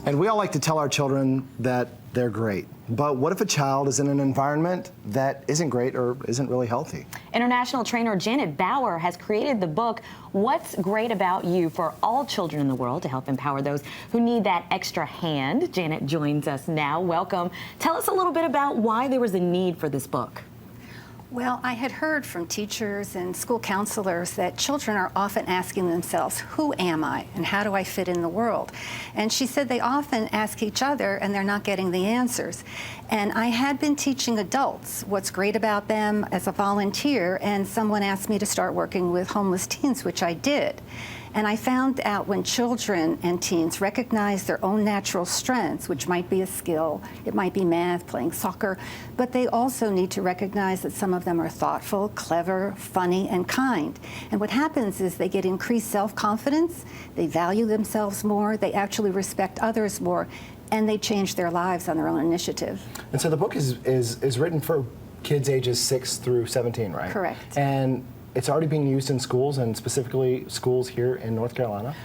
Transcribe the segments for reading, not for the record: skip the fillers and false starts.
And we all like to tell our children that they're great. But what if a child is in an environment that isn't great or isn't really healthy? International trainer Janet Bauer has created the book, What's Great About You, for all children in the world to help empower those who need that extra hand. Janet joins us now. Welcome. Tell us a little bit about why there was a need for this book. Well, I had heard from teachers and school counselors that children are often asking themselves, who am I and how do I fit in the world? And she said they often ask each other and they're not getting the answers. And I had been teaching adults what's great about them as a volunteer, and someone asked me to start working with homeless teens, which I did. And I found out when children and teens recognize their own natural strengths, which might be a skill, it might be math, playing soccer, but they also need to recognize that some of them are thoughtful, clever, funny, and kind. And what happens is they get increased self-confidence, they value themselves more, they actually respect others more, and they change their lives on their own initiative. And so the book is written for kids ages 6 through 17, right? Correct. And it's already being used in schools, and specifically schools here in North Carolina?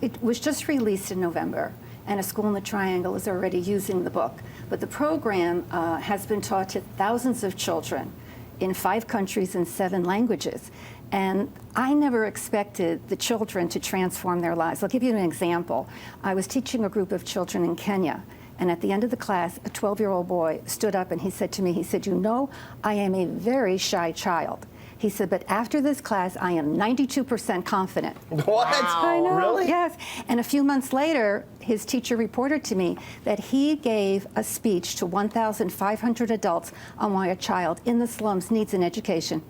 It was just released in November, and a school in the Triangle is already using the book. But the program has been taught to thousands of children in 5 countries and 7 languages. And I never expected the children to transform their lives. I'll give you an example. I was teaching a group of children in Kenya, and at the end of the class, a 12-year-old boy stood up and he said to me, he said, "You know, I am a very shy child." He said, "But after this class, I am 92% confident." What? Wow. I know. Really? Yes. And a few months later, his teacher reported to me that he gave a speech to 1,500 adults on why a child in the slums needs an education.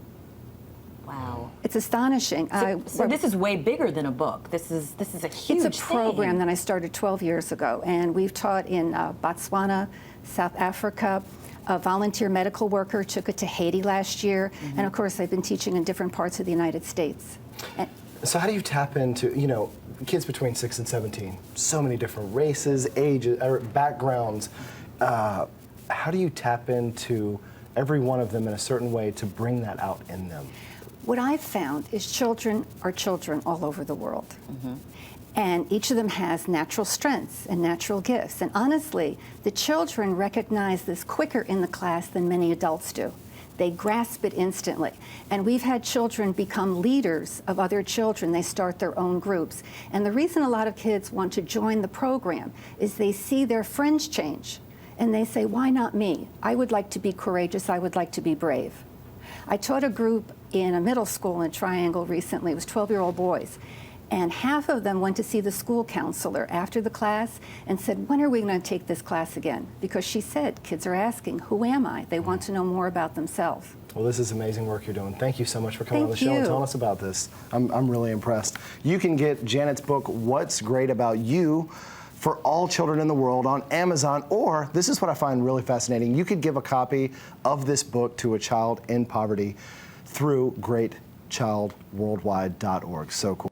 Wow. It's astonishing. So this is way bigger than a book. This is a huge It's a program thing. that I started 12 years ago, and we've taught in Botswana, South Africa. A volunteer medical worker took it to Haiti last year, and of course I've been teaching in different parts of the United States. So how do you tap into, you know, kids between 6 and 17, so many different races, ages, or backgrounds. How do you tap into every one of them in a certain way to bring that out in them? What I've found is children are children all over the world. And each of them has natural strengths and natural gifts. And honestly, the children recognize this quicker in the class than many adults do. They grasp it instantly. And we've had children become leaders of other children. They start their own groups. And the reason a lot of kids want to join the program is they see their friends change. And they say, why not me? I would like to be courageous. I would like to be brave. I taught a group in a middle school in Triangle recently. It was 12-year-old boys. And half of them went to see the school counselor after the class and said, when are we going to take this class again? Because she said, kids are asking, who am I? They want to know more about themselves. Well, this is amazing work you're doing. Thank you so much for coming on the Thank show and you. telling us about this. I'm really impressed. You can get Janet's book, What's Great About You, for all children in the world on Amazon, or this is what I find really fascinating. You could give a copy of this book to a child in poverty through GreatChildWorldwide.org. So cool.